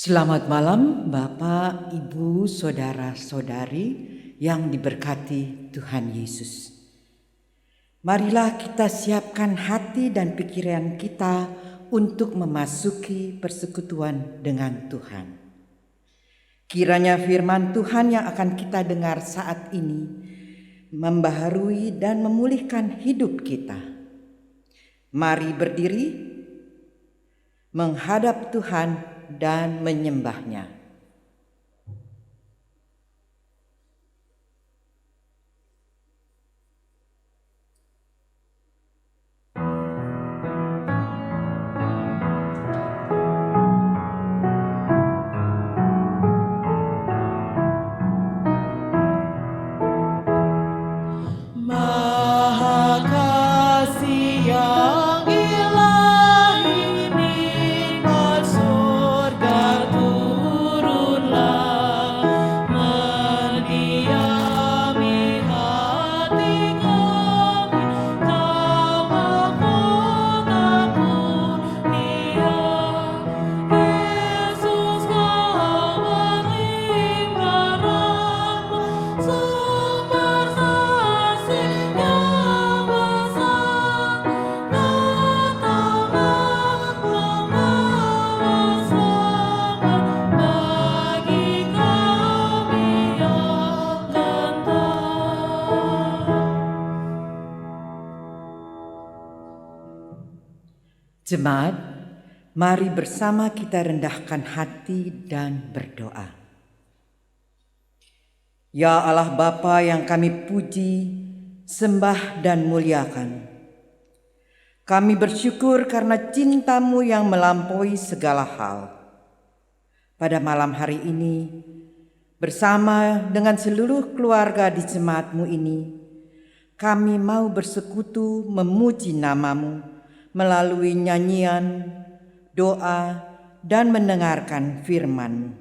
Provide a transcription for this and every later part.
Selamat malam Bapak, Ibu, Saudara-saudari yang diberkati Tuhan Yesus. Marilah kita siapkan hati dan pikiran kita untuk memasuki persekutuan dengan Tuhan. Kiranya firman Tuhan yang akan kita dengar saat ini membaharui dan memulihkan hidup kita. Mari berdiri, menghadap Tuhan dan menyembahnya. Jemaat, mari bersama kita rendahkan hati dan berdoa. Ya Allah Bapa yang kami puji, sembah dan muliakan. Kami bersyukur karena cinta-Mu yang melampaui segala hal. Pada malam hari ini, bersama dengan seluruh keluarga di jemaat-Mu ini, kami mau bersekutu memuji nama-Mu melalui nyanyian, doa, dan mendengarkan firman-Mu.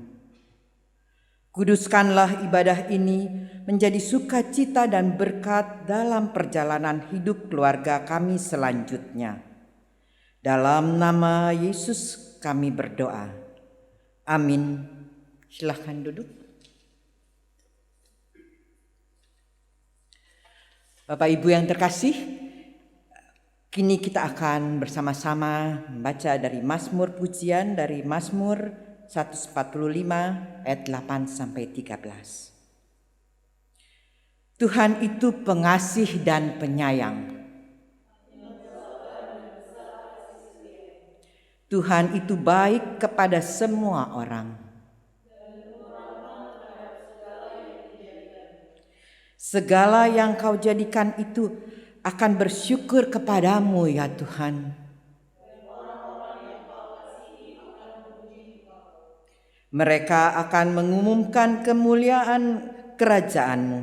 Kuduskanlah ibadah ini menjadi sukacita dan berkat dalam perjalanan hidup keluarga kami selanjutnya. Dalam nama Yesus kami berdoa. Amin. Silahkan duduk. Bapak Ibu yang terkasih, kini kita akan bersama-sama membaca dari Mazmur pujian dari Mazmur 145 ayat 8 sampai 13. Tuhan itu pengasih dan penyayang. Tuhan itu baik kepada semua orang. Segala yang Kau jadikan itu akan bersyukur kepadamu ya Tuhan. Mereka akan mengumumkan kemuliaan kerajaan-Mu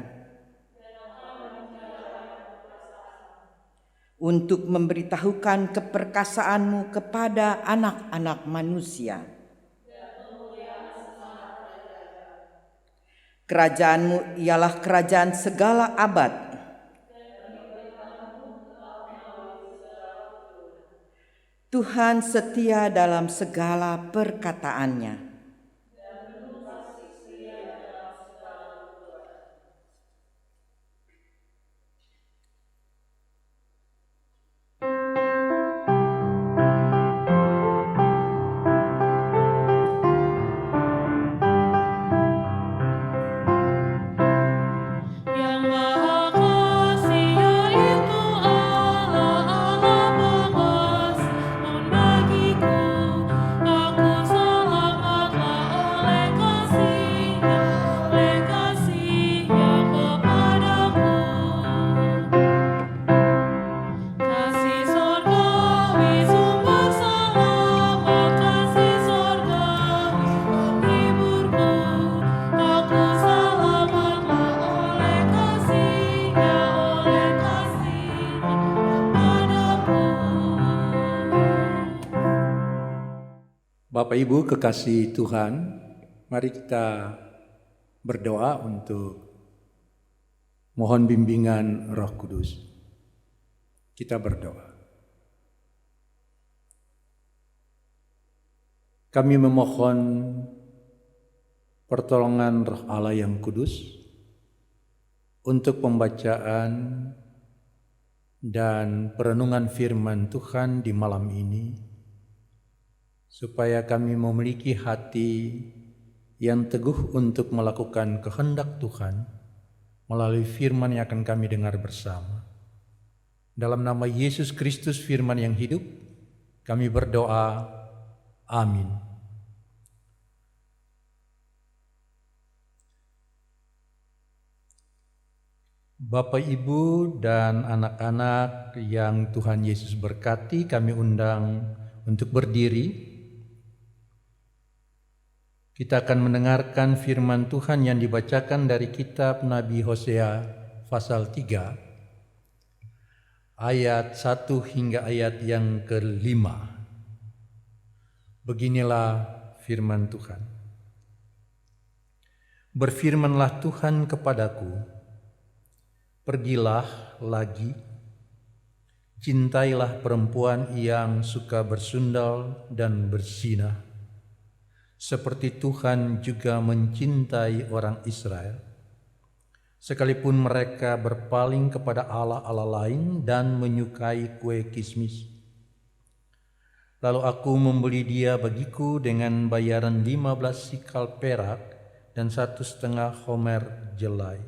untuk memberitahukan keperkasaan-Mu kepada anak-anak manusia. Kerajaan-Mu ialah kerajaan segala abad. Tuhan setia dalam segala perkataannya. Bapak Ibu kekasih Tuhan, mari kita berdoa untuk mohon bimbingan Roh Kudus. Kita berdoa. Kami memohon pertolongan Roh Allah yang kudus untuk pembacaan dan perenungan firman Tuhan di malam ini, supaya kami memiliki hati yang teguh untuk melakukan kehendak Tuhan melalui firman yang akan kami dengar bersama. Dalam nama Yesus Kristus, firman yang hidup, kami berdoa. Amin. Bapak, Ibu, dan anak-anak yang Tuhan Yesus berkati, kami undang untuk berdiri. Kita akan mendengarkan firman Tuhan yang dibacakan dari kitab Nabi Hosea pasal 3, ayat 1 hingga ayat yang ke-5. Beginilah firman Tuhan. Berfirmanlah Tuhan kepadaku, pergilah lagi, cintailah perempuan yang suka bersundal dan berzinah, seperti Tuhan juga mencintai orang Israel, sekalipun mereka berpaling kepada allah-allah lain dan menyukai kue kismis. Lalu aku membeli dia bagiku dengan bayaran 15 sikal perak dan 1,5 homer jelai.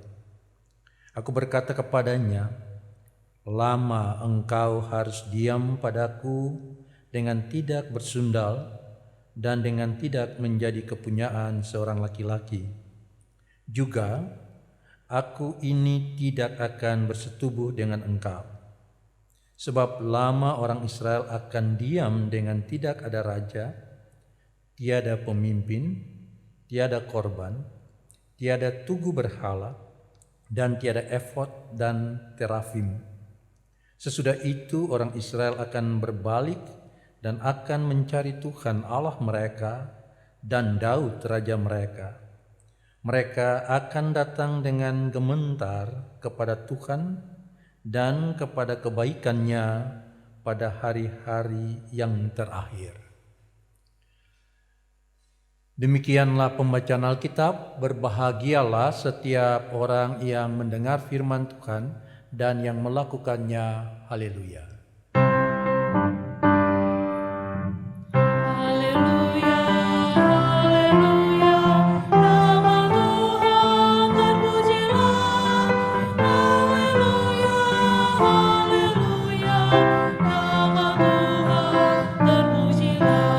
Aku berkata kepadanya, lama engkau harus diam padaku dengan tidak bersundal dan dengan tidak menjadi kepunyaan seorang laki-laki. Juga aku ini tidak akan bersetubuh dengan engkau. Sebab lama orang Israel akan diam dengan tidak ada raja, tiada pemimpin, tiada korban, tiada tugu berhala, dan tiada efod dan terafim. Sesudah itu orang Israel akan berbalik dan akan mencari Tuhan Allah mereka dan Daud raja mereka. Mereka akan datang dengan gementar kepada Tuhan dan kepada kebaikannya pada hari-hari yang terakhir. Demikianlah pembacaan Alkitab. Berbahagialah setiap orang yang mendengar firman Tuhan dan yang melakukannya. Haleluya. Haleluya, haleluya, nama Tuhan terpujilah. Haleluya, haleluya, nama Tuhan terpujilah.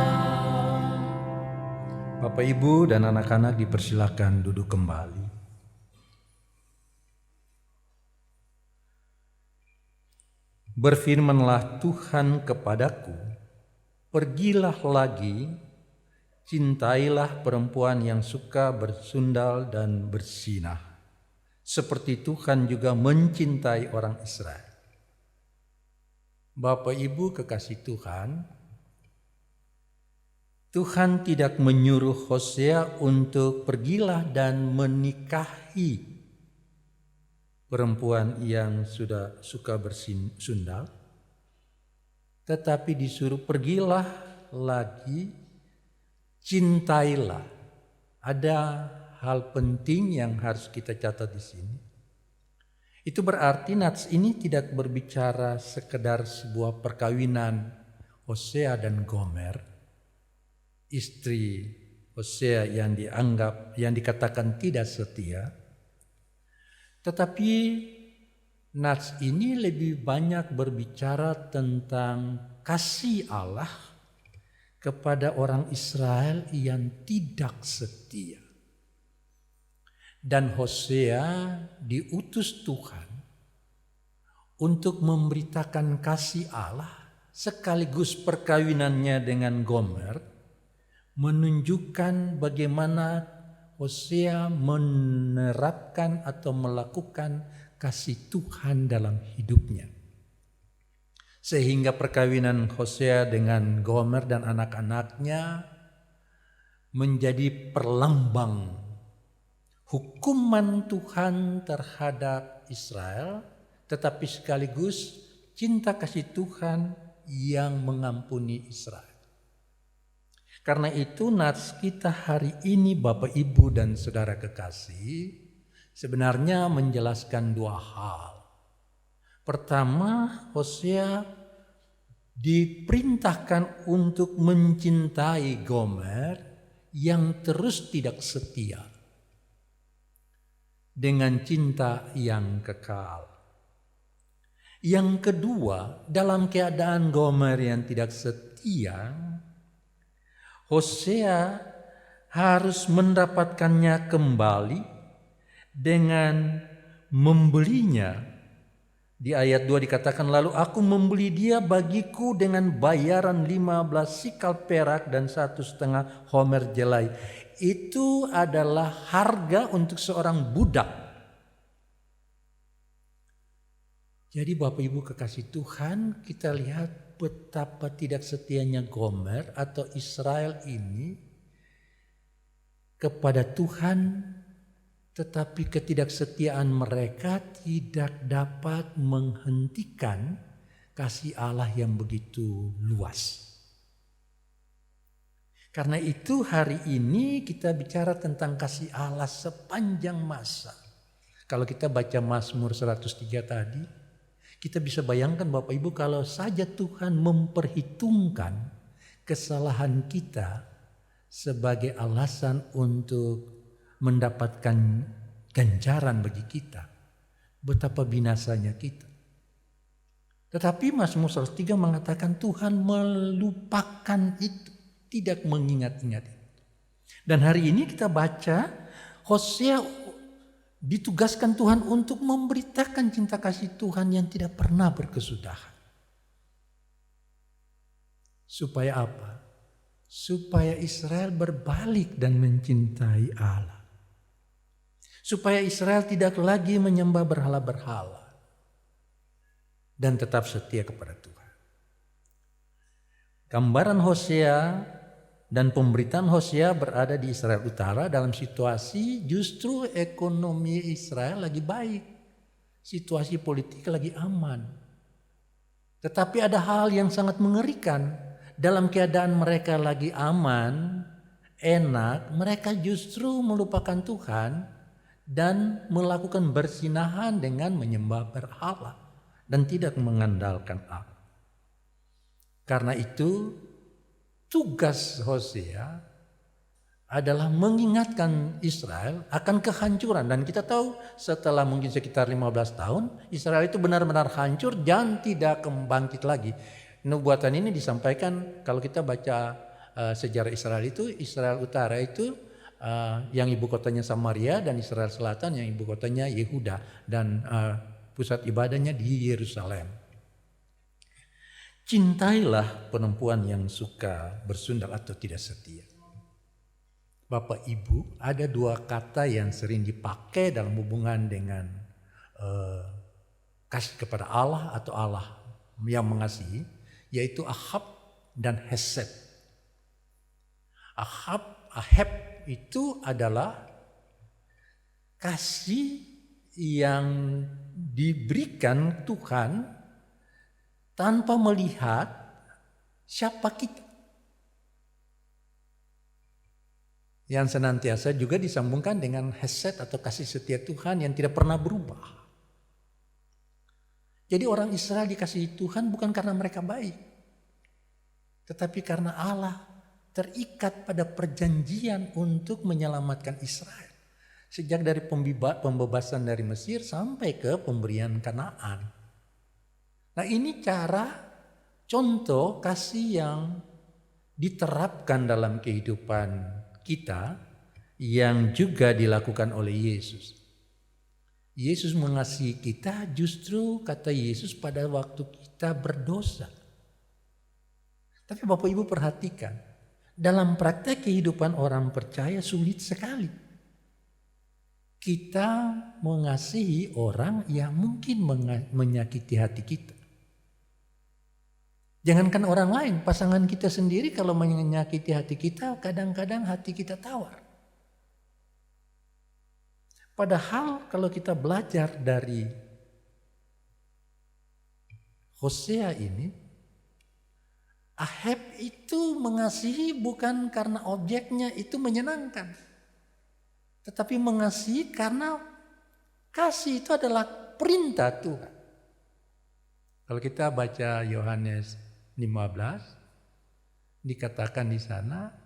Bapak, Ibu, dan anak-anak dipersilakan duduk kembali. Berfirmanlah Tuhan kepadaku, pergilah lagi, cintailah perempuan yang suka bersundal dan berzinah, seperti Tuhan juga mencintai orang Israel. Bapak, Ibu, kekasih Tuhan, Tuhan tidak menyuruh Hosea untuk pergilah dan menikahi perempuan yang sudah suka bersundal, tetapi disuruh pergilah lagi, cintailah. Ada hal penting yang harus kita catat di sini. Itu berarti nats ini tidak berbicara sekedar sebuah perkawinan Hosea dan Gomer, istri Hosea yang dikatakan tidak setia, tetapi nats ini lebih banyak berbicara tentang kasih Allah kepada orang Israel yang tidak setia. Dan Hosea diutus Tuhan untuk memberitakan kasih Allah sekaligus perkawinannya dengan Gomer, menunjukkan bagaimana Hosea menerapkan atau melakukan kasih Tuhan dalam hidupnya. Sehingga perkawinan Hosea dengan Gomer dan anak-anaknya menjadi perlambang hukuman Tuhan terhadap Israel, tetapi sekaligus cinta kasih Tuhan yang mengampuni Israel. Karena itu nats kita hari ini Bapak Ibu dan Saudara kekasih sebenarnya menjelaskan dua hal. Pertama, Hosea diperintahkan untuk mencintai Gomer yang terus tidak setia dengan cinta yang kekal. Yang kedua, dalam keadaan Gomer yang tidak setia, Hosea harus mendapatkannya kembali dengan membelinya. Di ayat 2 dikatakan, lalu aku membeli dia bagiku dengan bayaran 15 sikal perak dan 1,5 homer jelai. Itu adalah harga untuk seorang budak. Jadi Bapak Ibu kekasih Tuhan, kita lihat betapa tidak setianya Gomer atau Israel ini kepada Tuhan, tetapi ketidaksetiaan mereka tidak dapat menghentikan kasih Allah yang begitu luas. Karena itu hari ini kita bicara tentang kasih Allah sepanjang masa. Kalau kita baca Mazmur 103 tadi, kita bisa bayangkan Bapak Ibu kalau saja Tuhan memperhitungkan kesalahan kita sebagai alasan untuk mendapatkan ganjaran bagi kita, betapa binasanya kita. Tetapi Mazmur 103 mengatakan Tuhan melupakan itu, tidak mengingat-ingat itu. Dan hari ini kita baca Hosea ditugaskan Tuhan untuk memberitakan cinta kasih Tuhan yang tidak pernah berkesudahan. Supaya apa? Supaya Israel berbalik dan mencintai Allah. Supaya Israel tidak lagi menyembah berhala-berhala dan tetap setia kepada Tuhan. Gambaran Hosea dan pemberitaan Hosea berada di Israel Utara dalam situasi justru ekonomi Israel lagi baik. Situasi politik lagi aman. Tetapi ada hal yang sangat mengerikan. Dalam keadaan mereka lagi aman, enak, mereka justru melupakan Tuhan dan melakukan berzinahan dengan menyembah berhala dan tidak mengandalkan Allah. Karena itu tugas Hosea adalah mengingatkan Israel akan kehancuran. Dan kita tahu setelah mungkin sekitar 15 tahun Israel itu benar-benar hancur dan tidak bangkit lagi. Nubuatan ini disampaikan kalau kita baca sejarah Israel itu, Israel Utara itu yang ibu kotanya Samaria dan Israel Selatan yang ibu kotanya Yehuda dan pusat ibadahnya di Yerusalem. Cintailah perempuan yang suka bersundal atau tidak setia. Bapak Ibu, ada dua kata yang sering dipakai dalam hubungan dengan kasih kepada Allah atau Allah yang mengasihi, yaitu ahab dan hesed. Ahab itu adalah kasih yang diberikan Tuhan tanpa melihat siapa kita. Yang senantiasa juga disambungkan dengan hesed atau kasih setia Tuhan yang tidak pernah berubah. Jadi orang Israel dikasihi Tuhan bukan karena mereka baik, tetapi karena Allah terikat pada perjanjian untuk menyelamatkan Israel. Sejak dari pembebasan dari Mesir sampai ke pemberian Kanaan. Nah ini contoh kasih yang diterapkan dalam kehidupan kita yang juga dilakukan oleh Yesus. Yesus mengasihi kita justru kata Yesus pada waktu kita berdosa. Tapi Bapak Ibu perhatikan, dalam praktek kehidupan orang percaya sulit sekali. Kita mengasihi orang yang mungkin menyakiti hati kita. Jangankan orang lain, pasangan kita sendiri kalau menyakiti hati kita, kadang-kadang hati kita tawar. Padahal kalau kita belajar dari Hosea ini, Ahab itu mengasihi bukan karena objeknya itu menyenangkan. Tetapi mengasihi karena kasih itu adalah perintah Tuhan. Kalau kita baca Yohanes 15, dikatakan di sana,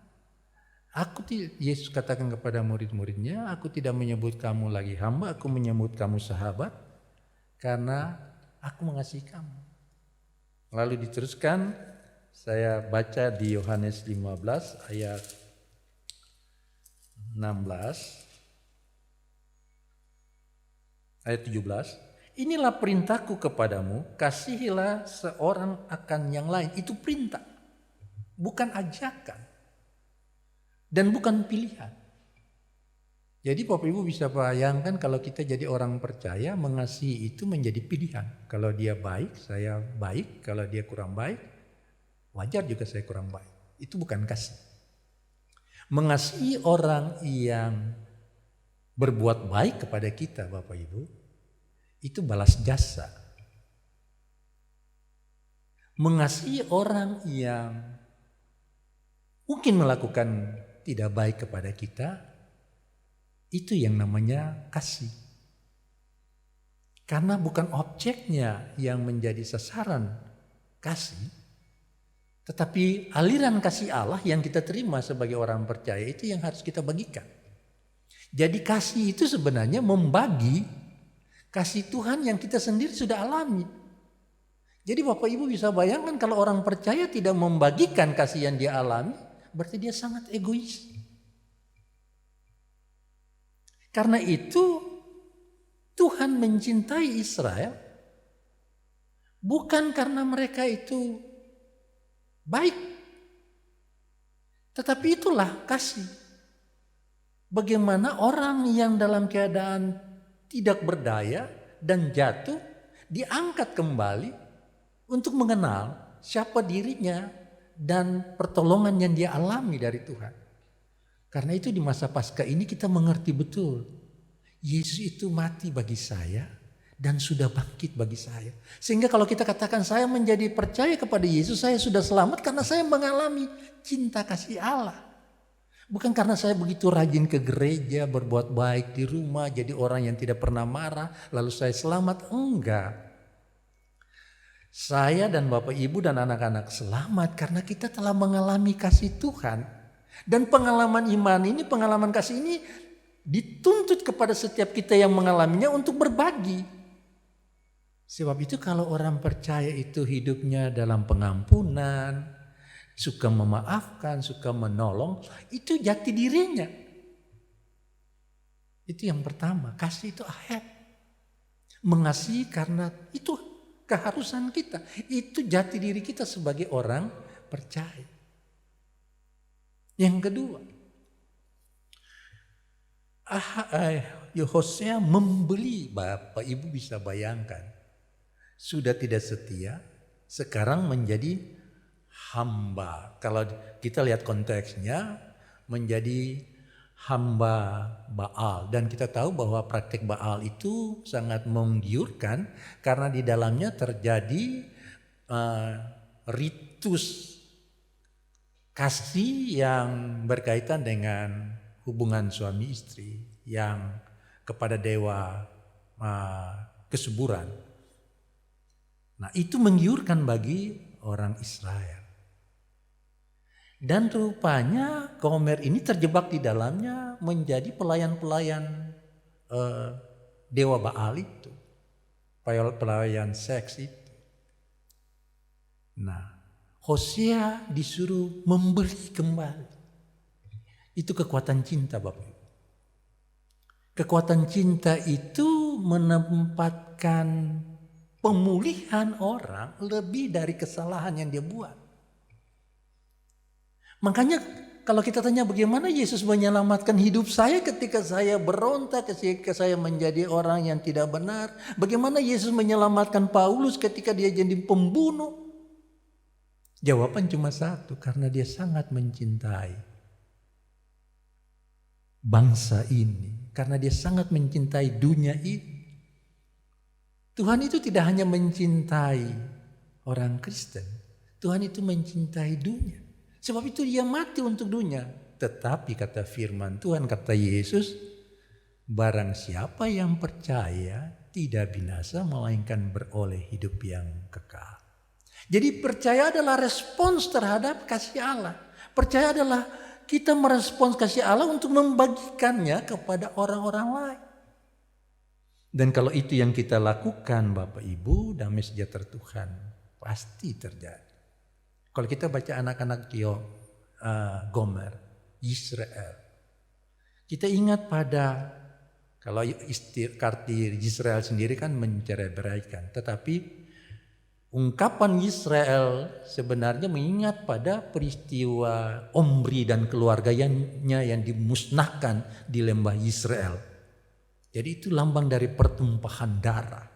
Yesus katakan kepada murid-muridnya, aku tidak menyebut kamu lagi hamba, aku menyebut kamu sahabat, karena aku mengasihi kamu. Lalu diteruskan, saya baca di Yohanes 15 ayat 16, ayat 17. Inilah perintahku kepadamu, kasihilah seorang akan yang lain. Itu perintah, bukan ajakan dan bukan pilihan. Jadi Bapak Ibu bisa bayangkan kalau kita jadi orang percaya, mengasihi itu menjadi pilihan. Kalau dia baik, saya baik. Kalau dia kurang baik, wajar juga saya kurang baik. Itu bukan kasih. Mengasihi orang yang berbuat baik kepada kita, Bapak Ibu, itu balas jasa. Mengasihi orang yang mungkin melakukan tidak baik kepada kita, itu yang namanya kasih. Karena bukan objeknya yang menjadi sasaran kasih, tetapi aliran kasih Allah yang kita terima sebagai orang percaya itu yang harus kita bagikan. Jadi kasih itu sebenarnya membagi kasih Tuhan yang kita sendiri sudah alami. Jadi Bapak Ibu bisa bayangkan kalau orang percaya tidak membagikan kasih yang dia alami, berarti dia sangat egois. Karena itu Tuhan mencintai Israel bukan karena mereka itu baik, tetapi itulah kasih. Bagaimana orang yang dalam keadaan tidak berdaya dan jatuh diangkat kembali untuk mengenal siapa dirinya dan pertolongan yang dia alami dari Tuhan. Karena itu di masa Paskah ini kita mengerti betul Yesus itu mati bagi saya dan sudah bangkit bagi saya. Sehingga kalau kita katakan saya menjadi percaya kepada Yesus, saya sudah selamat karena saya mengalami cinta kasih Allah. Bukan karena saya begitu rajin ke gereja, berbuat baik di rumah, jadi orang yang tidak pernah marah, lalu saya selamat. Enggak. Saya dan Bapak Ibu dan anak-anak selamat karena kita telah mengalami kasih Tuhan. Dan pengalaman iman ini, pengalaman kasih ini dituntut kepada setiap kita yang mengalaminya untuk berbagi. Sebab itu kalau orang percaya itu hidupnya dalam pengampunan, suka memaafkan, suka menolong, itu jati dirinya. Itu yang pertama, kasih itu ahad. Mengasihi karena itu keharusan kita. Itu jati diri kita sebagai orang percaya. Yang kedua, Hosea membeli, Bapak Ibu bisa bayangkan. Sudah tidak setia, sekarang menjadi hamba. Kalau kita lihat konteksnya, menjadi hamba Baal. Dan kita tahu bahwa praktik Baal itu sangat menggiurkan karena di dalamnya terjadi ritus kasih yang berkaitan dengan hubungan suami istri yang kepada dewa kesuburan. Nah, itu menggiurkan bagi orang Israel. Dan rupanya Gomer ini terjebak di dalamnya menjadi pelayan-pelayan dewa Baal itu. Pelayan seks itu. Nah, Hosea disuruh membeli kembali. Itu kekuatan cinta, Bapak. Kekuatan cinta itu menempatkan pemulihan orang lebih dari kesalahan yang dia buat. Makanya kalau kita tanya bagaimana Yesus menyelamatkan hidup saya ketika saya berontak, ketika saya menjadi orang yang tidak benar. Bagaimana Yesus menyelamatkan Paulus ketika dia jadi pembunuh. Jawaban cuma satu, karena dia sangat mencintai bangsa ini. Karena dia sangat mencintai dunia ini. Tuhan itu tidak hanya mencintai orang Kristen, Tuhan itu mencintai dunia. Sebab itu dia mati untuk dunia. Tetapi kata firman Tuhan, kata Yesus, barang siapa yang percaya tidak binasa melainkan beroleh hidup yang kekal. Jadi percaya adalah respons terhadap kasih Allah. Percaya adalah kita merespons kasih Allah untuk membagikannya kepada orang-orang lain. Dan kalau itu yang kita lakukan Bapak Ibu, damai sejahtera Tuhan pasti terjadi. Kalau kita baca anak-anak Gomer, Israel, kita ingat pada, kalau kartir Israel sendiri kan mencerai-beraikan, tetapi ungkapan Israel sebenarnya mengingat pada peristiwa Omri dan keluarganya yang dimusnahkan di lembah Israel. Jadi itu lambang dari pertumpahan darah.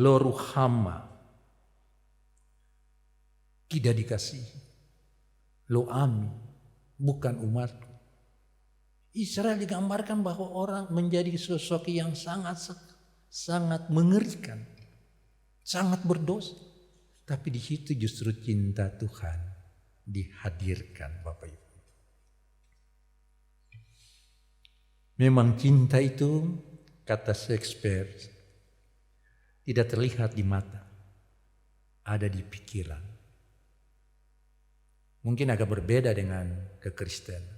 Lo ruhama, tidak dikasihi. Lo ami, bukan umatku. Israel digambarkan bahwa orang menjadi sosok yang sangat mengerikan, sangat berdosa. Tapi di situ justru cinta Tuhan dihadirkan, Bapak Ibu. Memang cinta itu, kata Shakespeare, tidak terlihat di mata, ada di pikiran. Mungkin agak berbeda dengan kekristenan,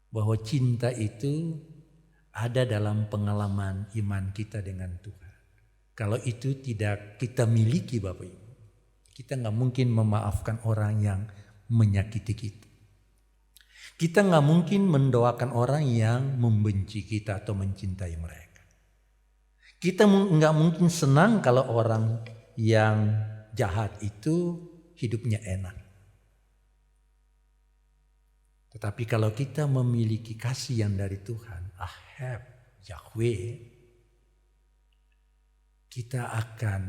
bahwa cinta itu ada dalam pengalaman iman kita dengan Tuhan. Kalau itu tidak kita miliki Bapak Ibu, kita gak mungkin memaafkan orang yang menyakiti kita. Kita gak mungkin mendoakan orang yang membenci kita atau mencintai mereka. Kita gak mungkin senang kalau orang yang jahat itu hidupnya enak. Tetapi kalau kita memiliki kasih yang dari Tuhan, Ahab, Yahweh, kita akan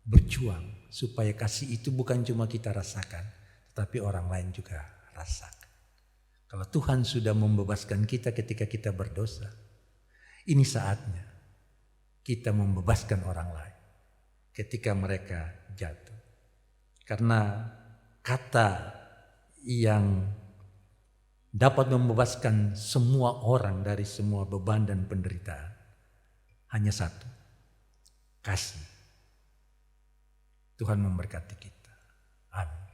berjuang supaya kasih itu bukan cuma kita rasakan, tetapi orang lain juga rasakan. Kalau Tuhan sudah membebaskan kita ketika kita berdosa, ini saatnya kita membebaskan orang lain ketika mereka jatuh. Karena kata yang dapat membebaskan semua orang dari semua beban dan penderitaan hanya satu, kasih. Tuhan memberkati kita. Amin.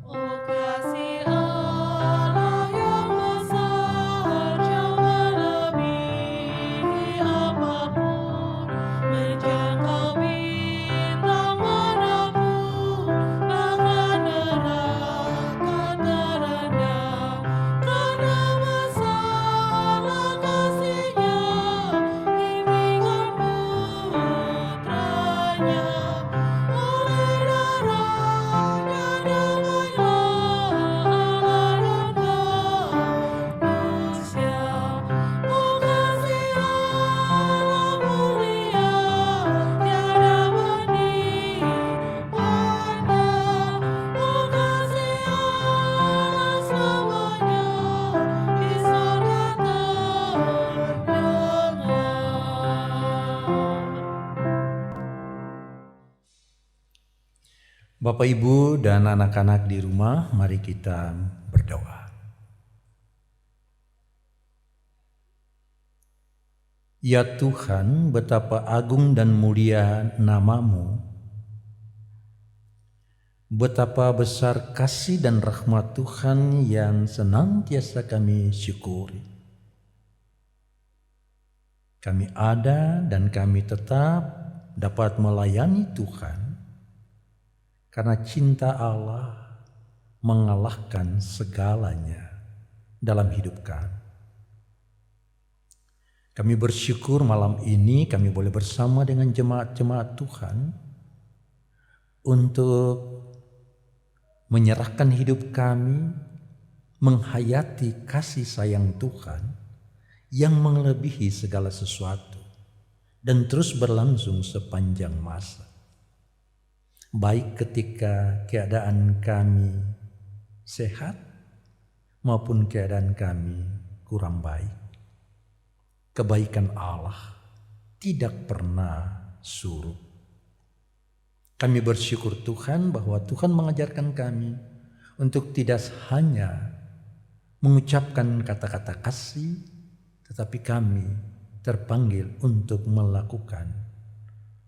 Oh kasih Allah yang besar jauh melebihi apapun, menjangkau bintang manapun, bahkan neraka terendah. Karena besarlah kasih-Nya, diberikan putranya. Oleh darahnya damailah Allah dan manusia. Oh kasih Allah mulia, tiada banding pandang. Oh kasih Allah selamanya, di sorga terdengar. Bapak Ibu dan anak-anak di rumah, mari kita berdoa. Ya Tuhan, betapa agung dan mulia nama-Mu. Betapa besar kasih dan rahmat Tuhan yang senantiasa kami syukuri. Kami ada dan kami tetap dapat melayani Tuhan karena cinta Allah mengalahkan segalanya dalam hidup kami. Kami bersyukur malam ini kami boleh bersama dengan jemaat-jemaat Tuhan untuk menyerahkan hidup kami, menghayati kasih sayang Tuhan yang melebihi segala sesuatu dan terus berlangsung sepanjang masa. Baik ketika keadaan kami sehat maupun keadaan kami kurang baik. Kebaikan Allah tidak pernah surut. Kami bersyukur Tuhan bahwa Tuhan mengajarkan kami untuk tidak hanya mengucapkan kata-kata kasih, tetapi kami terpanggil untuk melakukan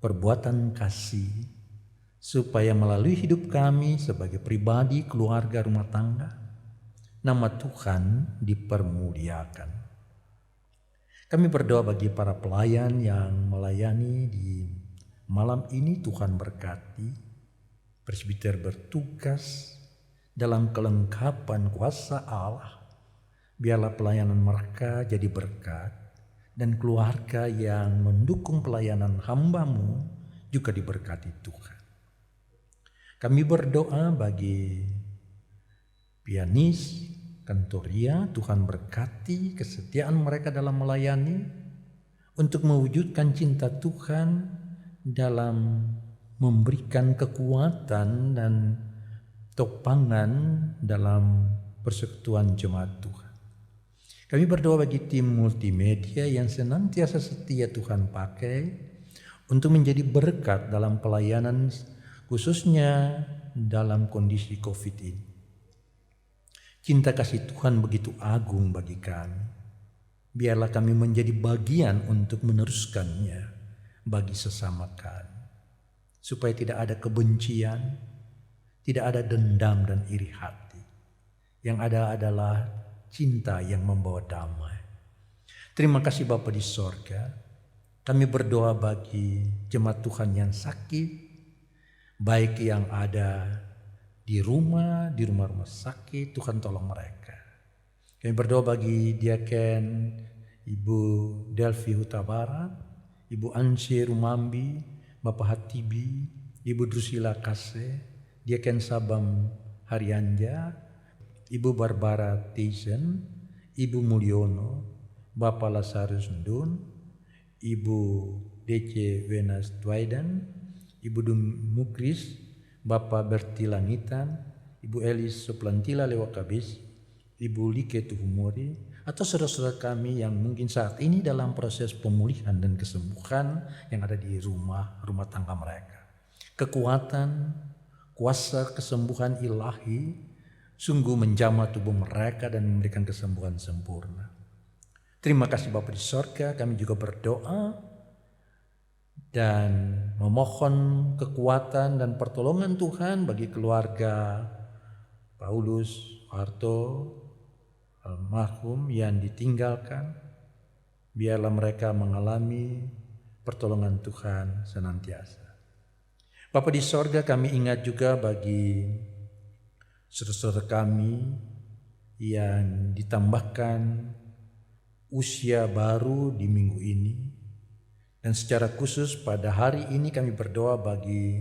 perbuatan kasih supaya melalui hidup kami sebagai pribadi, keluarga, rumah tangga, nama Tuhan dipermuliakan. Kami berdoa bagi para pelayan yang melayani di malam ini. Tuhan berkati presbiter bertugas dalam kelengkapan kuasa Allah. Biarlah pelayanan mereka jadi berkat dan keluarga yang mendukung pelayanan hamba-Mu juga diberkati Tuhan. Kami berdoa bagi pianis Kantoria, Tuhan berkati kesetiaan mereka dalam melayani untuk mewujudkan cinta Tuhan dalam memberikan kekuatan dan topangan dalam persekutuan jemaat Tuhan. Kami berdoa bagi tim multimedia yang senantiasa setia Tuhan pakai untuk menjadi berkat dalam pelayanan, khususnya dalam kondisi COVID ini. Cinta kasih Tuhan begitu agung bagi kami. Biarlah kami menjadi bagian untuk meneruskannya bagi sesama kami. Supaya tidak ada kebencian, tidak ada dendam dan iri hati. Yang ada adalah cinta yang membawa damai. Terima kasih Bapa di sorga. Kami berdoa bagi jemaat Tuhan yang sakit, baik yang ada di rumah-rumah sakit, Tuhan tolong mereka. Kami berdoa bagi Diaken Ibu Delvi Huta Barat, Ibu Ansyi Rumambi, Bapak Hatibi, Ibu Drusila Kase, Diaken Sabam Haryanja, Ibu Barbara Tyson, Ibu Mulyono, Bapak Lazarus Ndun, Ibu DC Wenas Twaidan, Ibu Dumukris, Bapak Berti Langitan, Ibu Elis Soplantila Lewakabis, Ibu Like Tuhumori, atau saudara-saudara kami yang mungkin saat ini dalam proses pemulihan dan kesembuhan yang ada di rumah tangga mereka. Kekuatan, kuasa kesembuhan ilahi sungguh menjamah tubuh mereka dan memberikan kesembuhan sempurna. Terima kasih Bapa di sorga, kami juga berdoa dan memohon kekuatan dan pertolongan Tuhan bagi keluarga Paulus Harto almarhum yang ditinggalkan. Biarlah mereka mengalami pertolongan Tuhan senantiasa. Bapa di sorga, kami ingat juga bagi saudara-saudara kami yang ditambahkan usia baru di minggu ini. Dan secara khusus pada hari ini kami berdoa bagi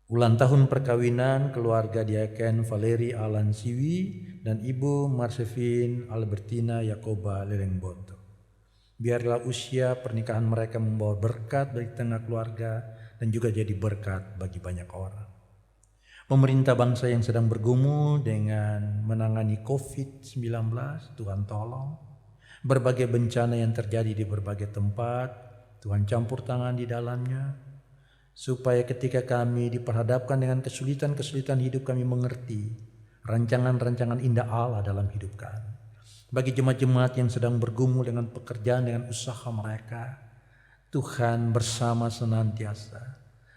ulang tahun perkawinan keluarga Diaken Valeri Alan Siwi dan Ibu Marsevin Albertina Yakoba Lelengboto. Biarlah usia pernikahan mereka membawa berkat bagi tengah keluarga dan juga jadi berkat bagi banyak orang. Pemerintah bangsa yang sedang bergumul dengan menangani COVID-19, Tuhan tolong. Berbagai bencana yang terjadi di berbagai tempat, Tuhan campur tangan di dalamnya, supaya ketika kami diperhadapkan dengan kesulitan-kesulitan hidup, kami mengerti rancangan-rancangan indah Allah dalam hidup kami. Bagi jemaat-jemaat yang sedang bergumul dengan pekerjaan, dengan usaha mereka, Tuhan bersama senantiasa,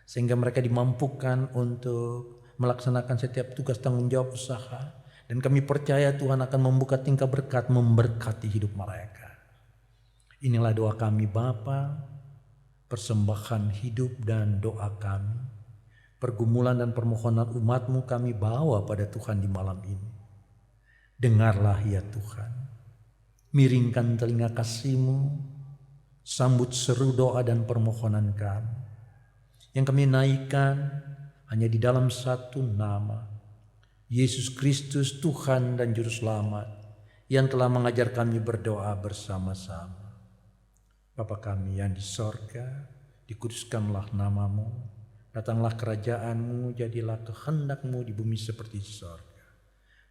sehingga mereka dimampukan untuk melaksanakan setiap tugas tanggung jawab usaha. Dan kami percaya Tuhan akan membuka tingkah berkat, memberkati hidup mereka. Inilah doa kami Bapa, persembahan hidup dan doa kami. Pergumulan dan permohonan umat-Mu kami bawa pada Tuhan di malam ini. Dengarlah ya Tuhan, miringkan telinga kasih-Mu, sambut seru doa dan permohonan kami. yang kami naikkan hanya di dalam satu nama, Yesus Kristus Tuhan dan Juru Selamat, yang telah mengajar kami berdoa bersama-sama. Bapa kami yang di sorga, dikuduskanlah namamu, datanglah kerajaanmu, jadilah kehendak-mu di bumi seperti di sorga.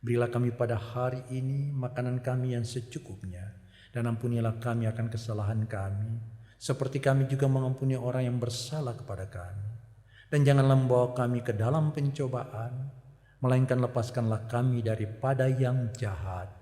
Berilah kami pada hari ini makanan kami yang secukupnya, dan ampunilah kami akan kesalahan kami, seperti kami juga mengampuni orang yang bersalah kepada kami. Dan janganlah membawa kami ke dalam pencobaan, melainkan lepaskanlah kami daripada yang jahat.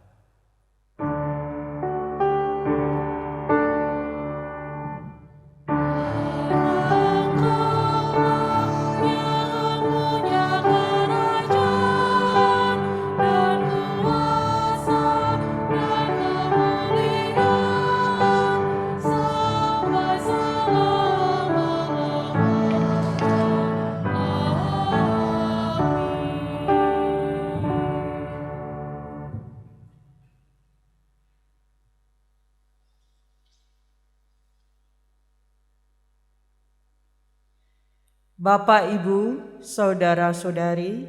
Bapak, Ibu, saudara-saudari,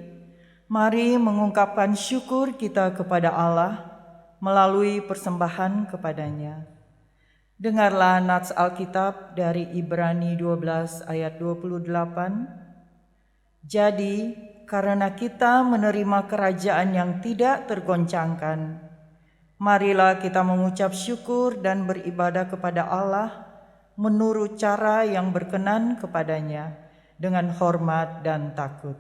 mari mengungkapkan syukur kita kepada Allah melalui persembahan kepadanya. Dengarlah nats Alkitab dari Ibrani 12 ayat 28. Jadi, karena kita menerima kerajaan yang tidak tergoncangkan, marilah kita mengucap syukur dan beribadah kepada Allah menurut cara yang berkenan kepadanya, dengan hormat dan takut.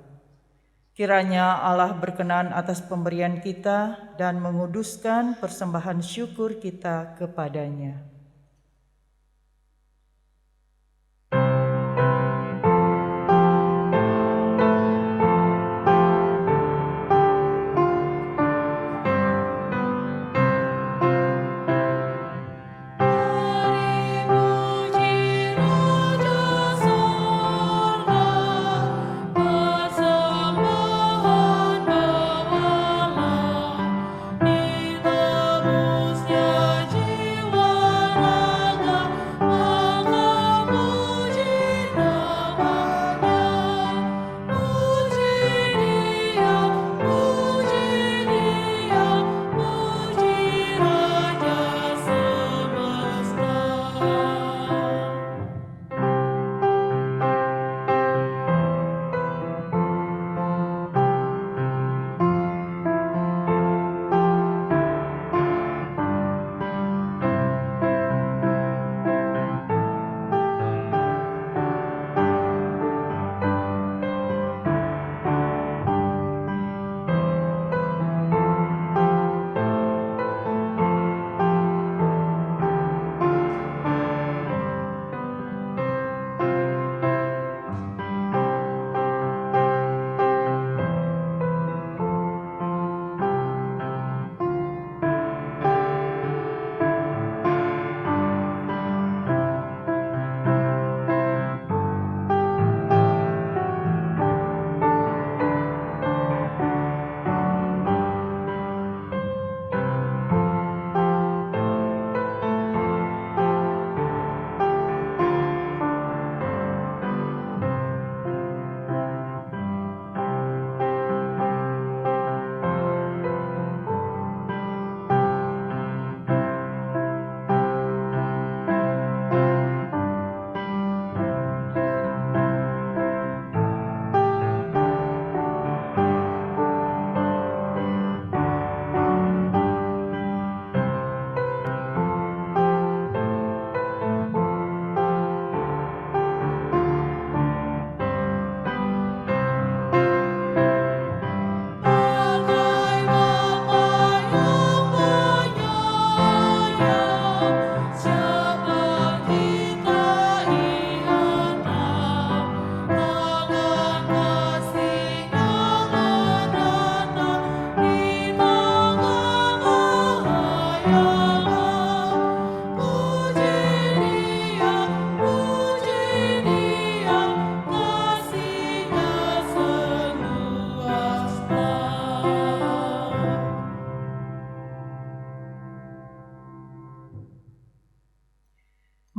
Kiranya Allah berkenan atas pemberian kita dan menguduskan persembahan syukur kita kepadanya.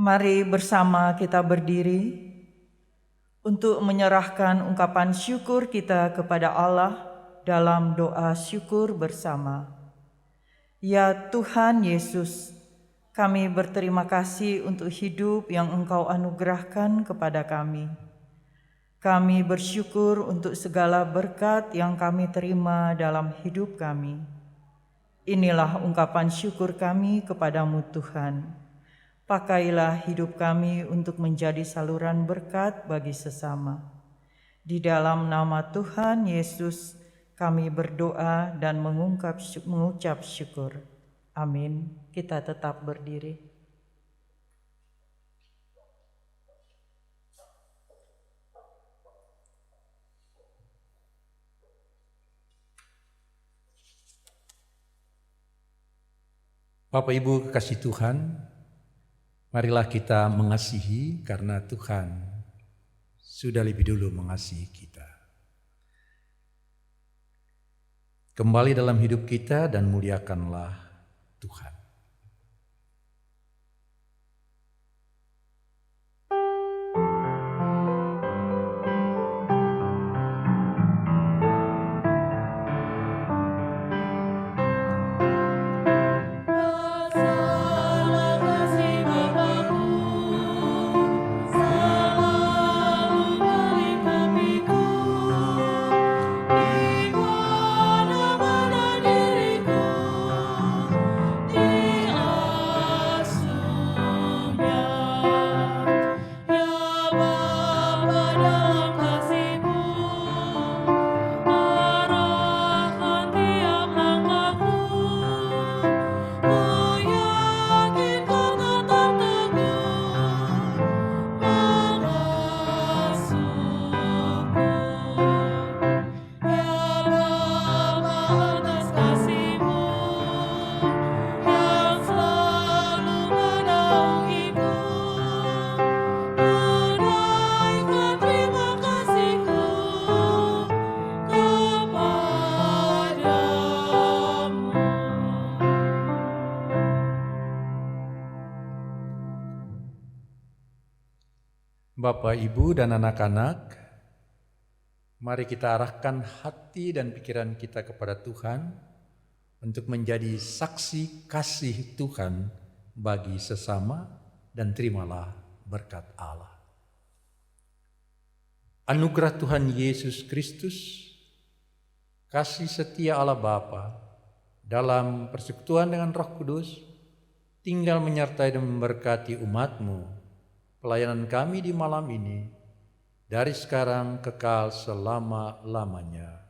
Mari bersama kita berdiri untuk menyerahkan ungkapan syukur kita kepada Allah dalam doa syukur bersama. Ya Tuhan Yesus, kami berterima kasih untuk hidup yang Engkau anugerahkan kepada kami. Kami bersyukur untuk segala berkat yang kami terima dalam hidup kami. Inilah ungkapan syukur kami kepadamu Tuhan. Pakailah hidup kami untuk menjadi saluran berkat bagi sesama. Di dalam nama Tuhan Yesus kami berdoa dan mengucap syukur. Amin. Kita tetap berdiri. Bapak Ibu kekasih Tuhan, marilah kita mengasihi karena Tuhan sudah lebih dulu mengasihi kita. Kembali dalam hidup kita dan muliakanlah Tuhan. Bersama kasih Bapa-Ku selalu melingkupiku, di mana-mana diriku diasuhnya. Ya Bapa, dalam kasih-Mu arahkan tiap langkahku. Ku yakin Kau tetap teguh mengasuhku. Ya Bapa, atas kasih-Mu yang selalu menaungiku, ku naikkan terima kasih-Ku kepadamu. Bapak, Ibu, dan anak-anak, mari kita arahkan hati dan pikiran kita kepada Tuhan untuk menjadi saksi kasih Tuhan bagi sesama dan terimalah berkat Allah. Anugerah Tuhan Yesus Kristus, kasih setia Allah Bapa dalam persekutuan dengan Roh Kudus, tinggal menyertai dan memberkati umat-Mu, pelayanan kami di malam ini, dari sekarang kekal selama-lamanya.